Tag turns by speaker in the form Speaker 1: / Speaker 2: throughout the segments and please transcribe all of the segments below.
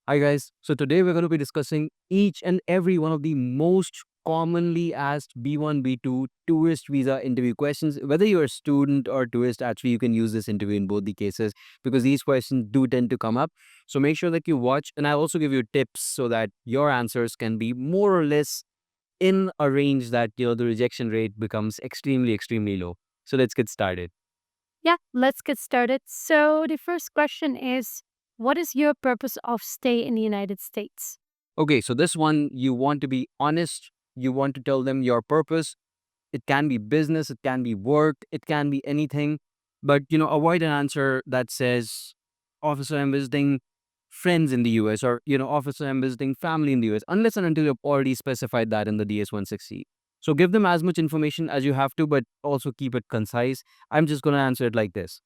Speaker 1: Hi guys. So today we're going to be discussing each and every one of the most commonly asked B1, B2 tourist visa interview questions. Whether you're a student or tourist, actually you can use this interview in both the cases because these questions do tend to come up. So make sure that you watch, and I'll also give you tips so that your answers can be more or less in a range that the rejection rate becomes extremely low. So let's get started.
Speaker 2: Yeah, let's get started. So, the first question is, what is your purpose of stay in the United States?
Speaker 1: Okay, so this one, you want to be honest, you want to tell them your purpose. It can be business, it can be work, it can be anything. But, avoid an answer that says, Officer, I'm visiting friends in the US, or, Officer, I'm visiting family in the US, unless and until you've already specified that in the DS 160. So give them as much information as you have to, but also keep it concise. I'm just going to answer it like this: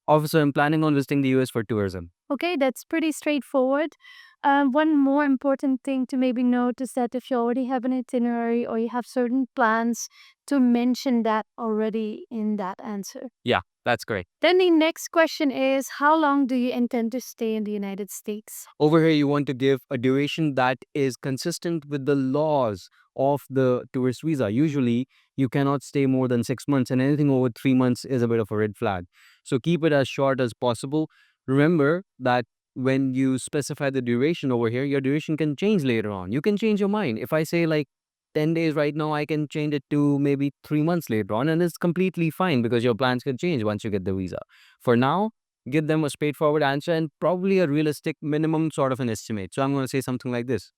Speaker 1: Officer, I'm planning on visiting the US for tourism.
Speaker 2: Okay, that's pretty straightforward. One more important thing to maybe note is that if you already have an itinerary or you have certain plans, to mention that already in that answer.
Speaker 1: Yeah, that's correct.
Speaker 2: Then the next question is, how long do you intend to stay in the United States?
Speaker 1: Over here, you want to give a duration that is consistent with the laws of the tourist visa. Usually, you cannot stay more than 6 months, and anything over 3 months is a bit of a red flag. So keep it as short as possible. Remember that when you specify the duration over here, your duration can change later on. You can change your mind. If I say like 10 days right now, I can change it to maybe 3 months later on, and it's completely fine because your plans can change once you get the visa. For now, give them a straightforward answer and probably a realistic minimum sort of an estimate. So I'm going to say something like this: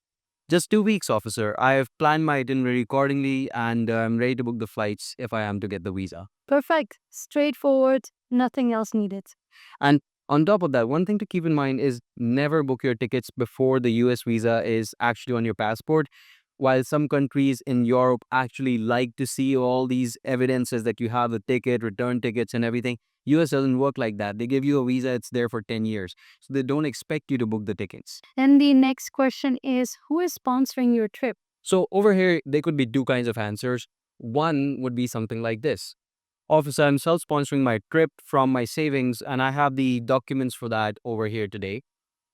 Speaker 1: Just 2 weeks, officer. I have planned my itinerary accordingly and I'm ready to book the flights if I am to get the visa.
Speaker 2: Perfect, straightforward, nothing else needed.
Speaker 1: And on top of that, one thing to keep in mind is never book your tickets before the US visa is actually on your passport. While some countries in Europe actually like to see all these evidences that you have the ticket, return tickets, and everything, US doesn't work like that. They give you a visa, it's there for 10 years. So they don't expect you to book the tickets.
Speaker 2: And the next question is, who is sponsoring your trip?
Speaker 1: So over here, there could be two kinds of answers. One would be something like this: Officer, I'm self sponsoring my trip from my savings, and I have the documents for that over here today.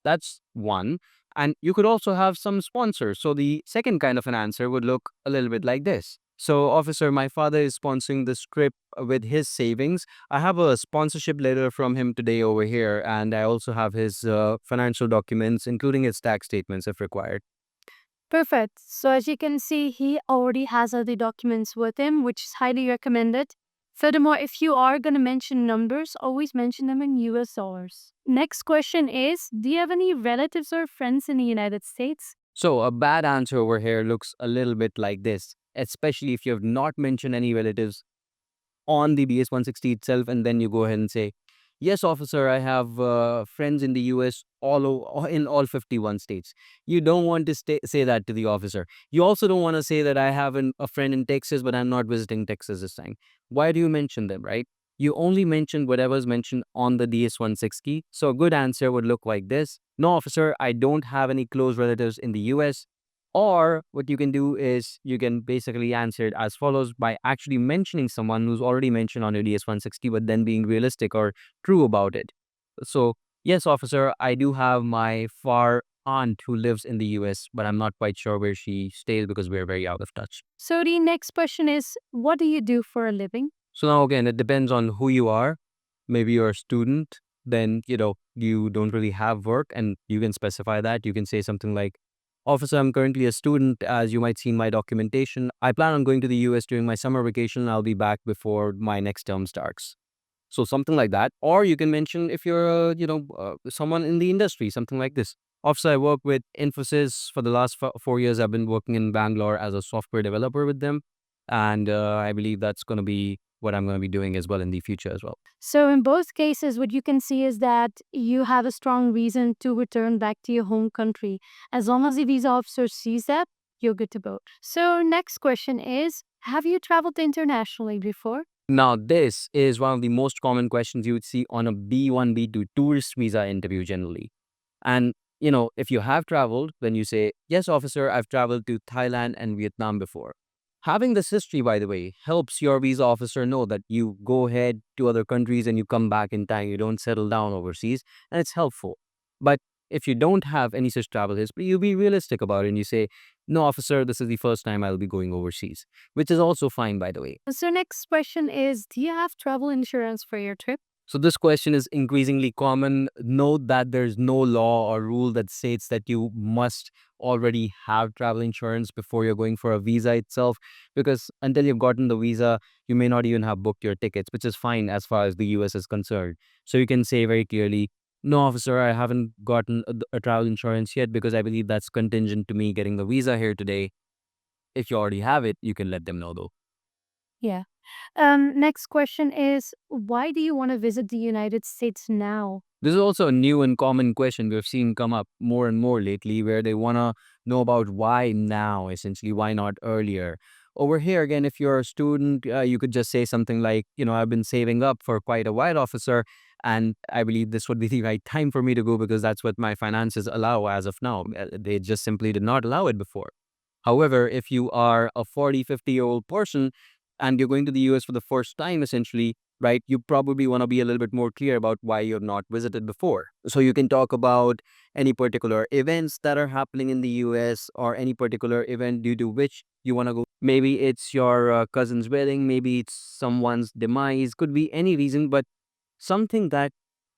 Speaker 1: That's one. And you could also have some sponsors. So the second kind of an answer would look a little bit like this. So, officer, my father is sponsoring this trip with his savings. I have a sponsorship letter from him today over here, and I also have his financial documents, including his tax statements if required.
Speaker 2: Perfect. So as you can see, he already has all the documents with him, which is highly recommended. Furthermore, if you are going to mention numbers, always mention them in US dollars. Next question is, do you have any relatives or friends in the United States?
Speaker 1: So, a bad answer over here looks a little bit like this, especially if you have not mentioned any relatives on the BS 160 itself, and then you go ahead and say, Yes, officer, I have friends in the US in all 51 states. You don't want to say that to the officer. You also don't want to say that I have a friend in Texas, but I'm not visiting Texas this time. Why do you mention them, right? You only mention whatever's mentioned on the DS 160. So a good answer would look like this: No, officer, I don't have any close relatives in the US. Or what you can do is you can basically answer it as follows by actually mentioning someone who's already mentioned on your DS 160, but then being realistic or true about it. So, yes, officer, I do have my far aunt who lives in the US, but I'm not quite sure where she stays because we're very out of touch.
Speaker 2: So the next question is, what do you do for a living?
Speaker 1: So, now again, it depends on who you are. Maybe you're a student, then, you don't really have work, and you can specify that. You can say something like, Officer, I'm currently a student. As you might see in my documentation, I plan on going to the US during my summer vacation. I'll be back before my next term starts. So something like that. Or you can mention if you're, someone in the industry, something like this. Officer, I work with Infosys for the last 4 years. I've been working in Bangalore as a software developer with them. And I believe that's going to be what I'm going to be doing as well in the future as well.
Speaker 2: So in both cases, what you can see is that you have a strong reason to return back to your home country. As long as the visa officer sees that, you're good to go. So next question is, have you traveled internationally before?
Speaker 1: Now, this is one of the most common questions you would see on a B1, B2 tourist visa interview generally. And, if you have traveled, then you say, Yes, officer, I've traveled to Thailand and Vietnam before. Having this history, by the way, helps your visa officer know that you go ahead to other countries and you come back in time. You don't settle down overseas, and it's helpful. But If you don't have any such travel history, you be realistic about it and you say, no, officer, this is the first time I'll be going overseas, which is also fine, by the way.
Speaker 2: So next question is, do you have travel insurance for your trip?
Speaker 1: So this question is increasingly common. Note that there's no law or rule that states that you must already have travel insurance before you're going for a visa itself, because until you've gotten the visa, you may not even have booked your tickets, which is fine as far as the US is concerned. So you can say very clearly, no, officer, I haven't gotten a travel insurance yet because I believe that's contingent to me getting the visa here today. If you already have it, you can let them know though.
Speaker 2: Yeah. Next question is, why do you want to visit the United States now?
Speaker 1: This is also a new and common question we've seen come up more and more lately, where they want to know about why now, essentially, why not earlier. Over here, again, if you're a student, you could just say something like, I've been saving up for quite a while, officer, and I believe this would be the right time for me to go because that's what my finances allow as of now. They just simply did not allow it before. However, if you are a 40, 50-year-old person and you're going to the US for the first time, essentially, right, you probably want to be a little bit more clear about why you have not visited before. So you can talk about any particular events that are happening in the US or any particular event due to which you want to go. Maybe it's your cousin's wedding, maybe it's someone's demise, could be any reason, but something that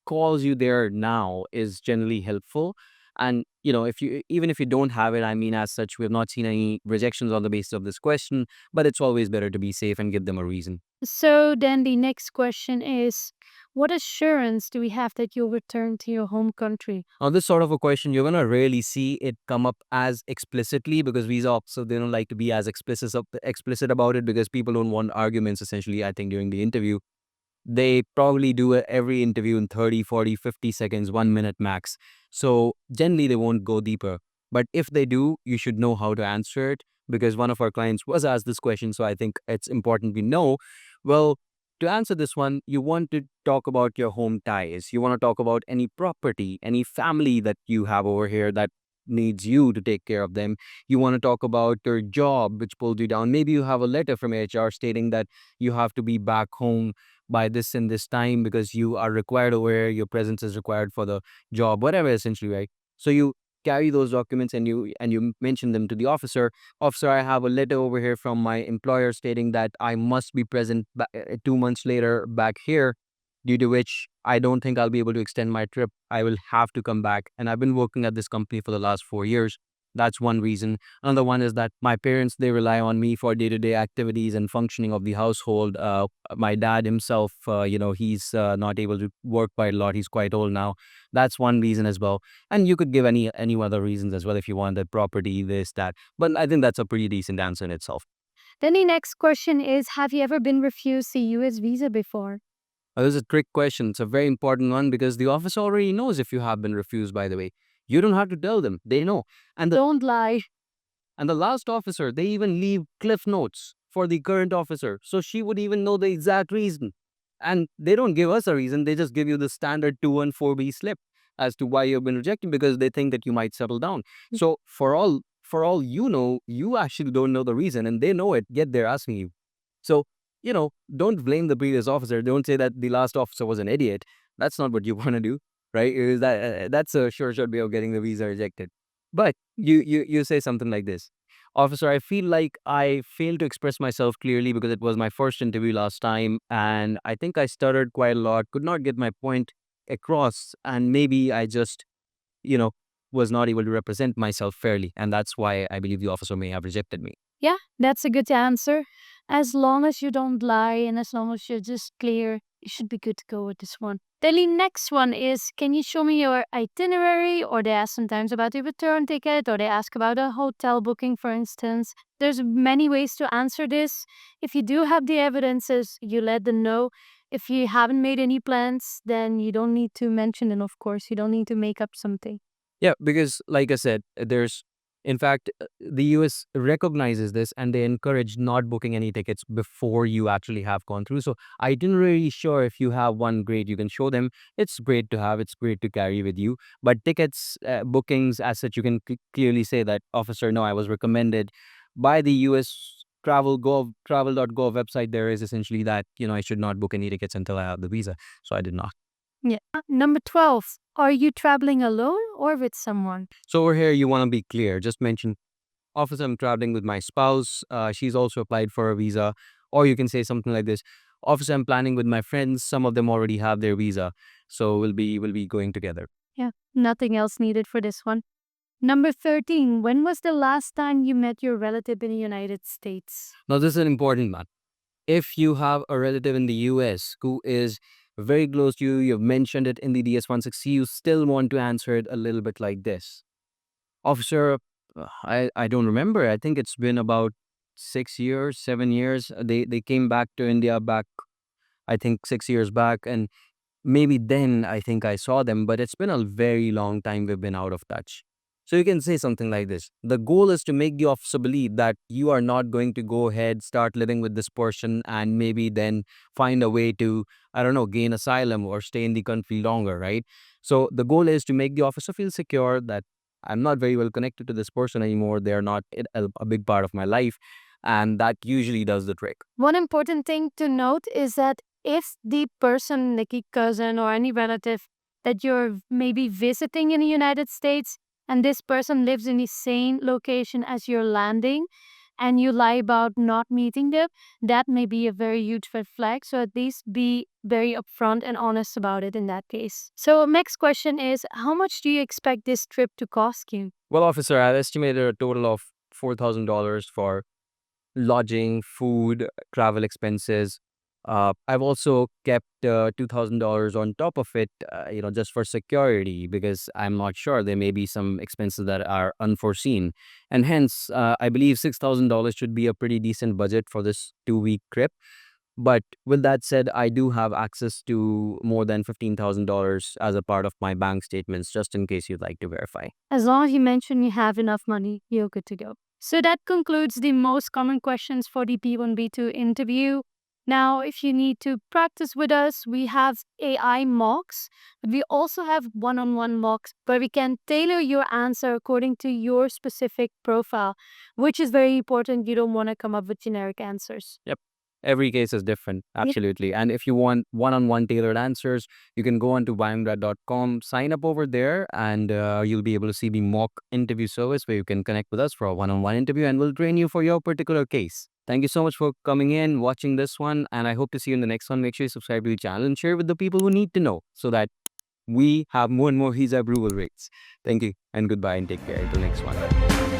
Speaker 1: calls you there now is generally helpful. And if you even if you don't have it, I mean, as such, we have not seen any rejections on the basis of this question, but it's always better to be safe and give them a reason.
Speaker 2: So then the next question is, what assurance do we have that you'll return to your home country?
Speaker 1: Now, this sort of a question, you're gonna rarely see it come up as explicitly because visa officers, they don't like to be as explicit about it because people don't want arguments, essentially, I think, during the interview. They probably do every interview in 30, 40, 50 seconds, 1 minute max. So generally, they won't go deeper. But if they do, you should know how to answer it because one of our clients was asked this question. So I think it's important we know. Well, to answer this one, you want to talk about your home ties. You want to talk about any property, any family that you have over here that needs you to take care of them. You want to talk about your job, which pulled you down. Maybe you have a letter from HR stating that you have to be back home by this and this time because you are required aware, your presence is required for the job, whatever, essentially, right? So you carry those documents and you mention them to the officer. Officer, I have a letter over here from my employer stating that I must be present 2 months later back here, due to which I don't think I'll be able to extend my trip. I will have to come back. And I've been working at this company for the last 4 years. That's one reason. Another one is that my parents, they rely on me for day-to-day activities and functioning of the household. My dad himself, he's not able to work quite a lot. He's quite old now. That's one reason as well. And you could give any other reasons as well if you want, that property, this, that. But I think that's a pretty decent answer in itself.
Speaker 2: Then the next question is, have you ever been refused a US visa before?
Speaker 1: This is a trick question. It's a very important one because the office already knows if you have been refused, by the way. You don't have to tell them. They know. And the
Speaker 2: Don't lie.
Speaker 1: And the last officer, they even leave cliff notes for the current officer. So she would even know the exact reason. And they don't give us a reason. They just give you the standard 214B slip as to why you've been rejected because they think that you might settle down. So for all you know, you actually don't know the reason and they know it, yet they're asking you. So, don't blame the previous officer. Don't say that the last officer was an idiot. That's not what you want to do, right? Is that's a sure shot way of getting the visa rejected. But you say something like this. Officer, I feel like I failed to express myself clearly because it was my first interview last time and I think I stuttered quite a lot, could not get my point across, and maybe I just, you know, was not able to represent myself fairly, and that's why I believe the officer may have rejected me.
Speaker 2: Yeah, that's a good answer. As long as you don't lie and as long as you're just clear, you should be good to go with this one. Then the next one is, can you show me your itinerary? Or they ask sometimes about the return ticket, or they ask about a hotel booking, for instance. There's many ways to answer this. If you do have the evidences, you let them know. If you haven't made any plans, then you don't need to mention it, of course. You don't need to make up something.
Speaker 1: Yeah, because like I said, in fact, the US recognizes this and they encourage not booking any tickets before you actually have gone through. So itinerary, sure, if you have one, great, you can show them. It's great to have, it's great to carry with you. But tickets, bookings, as such, you can clearly say that, officer, no, I was recommended by the US travel.gov website. There is essentially that, I should not book any tickets until I have the visa. So I did not.
Speaker 2: Yeah. Number 12. Are you traveling alone or with someone?
Speaker 1: So over here, you want to be clear. Just mention, Officer, I'm traveling with my spouse. She's also applied for a visa. Or you can say something like this: Officer, I'm planning with my friends. Some of them already have their visa. So we'll be going together.
Speaker 2: Yeah. Nothing else needed for this one. Number 13. When was the last time you met your relative in the United States?
Speaker 1: Now, this is an important one. If you have a relative in the US who is very close to you, you've mentioned it in the DS-160, you still want to answer it a little bit like this. Officer, I don't remember. I think it's been about 6 years, 7 years. They came back to India back, I think 6 years back, and maybe then I think I saw them, but it's been a very long time we've been out of touch. So you can say something like this. The goal is to make the officer believe that you are not going to go ahead, start living with this person, and maybe then find a way to, I don't know, gain asylum or stay in the country longer, right? So the goal is to make the officer feel secure that I'm not very well connected to this person anymore. They're not a big part of my life. And that usually does the trick.
Speaker 2: One important thing to note is that if the person, like a cousin or any relative that you're maybe visiting in the United States, and this person lives in the same location as you're landing, and you lie about not meeting them, that may be a very huge red flag. So at least be very upfront and honest about it in that case. So next question is, how much do you expect this trip to cost you?
Speaker 1: Well, officer, I've estimated a total of $4,000 for lodging, food, travel expenses. I've also kept $2,000 on top of it, just for security because I'm not sure there may be some expenses that are unforeseen, and hence I believe $6,000 should be a pretty decent budget for this 2 week trip. But with that said, I do have access to more than $15,000 as a part of my bank statements, just in case you'd like to verify.
Speaker 2: As long as you mention you have enough money, you're good to go. So that concludes the most common questions for the B1 B2 interview. Now, if you need to practice with us, we have AI mocks, but we also have one-on-one mocks where we can tailor your answer according to your specific profile, which is very important. You don't want to come up with generic answers.
Speaker 1: Yep. Every case is different.
Speaker 2: Yep.
Speaker 1: Absolutely. And if you want one on one tailored answers, you can go on to YMGrad.com, sign up over there, and you'll be able to see the mock interview service where you can connect with us for a one on one interview and we'll train you for your particular case. Thank you so much for coming in, watching this one, and I hope to see you in the next one. Make sure you subscribe to the channel and share with the people who need to know so that we have more and more visa approval rates. Thank you and goodbye and take care. Until next one.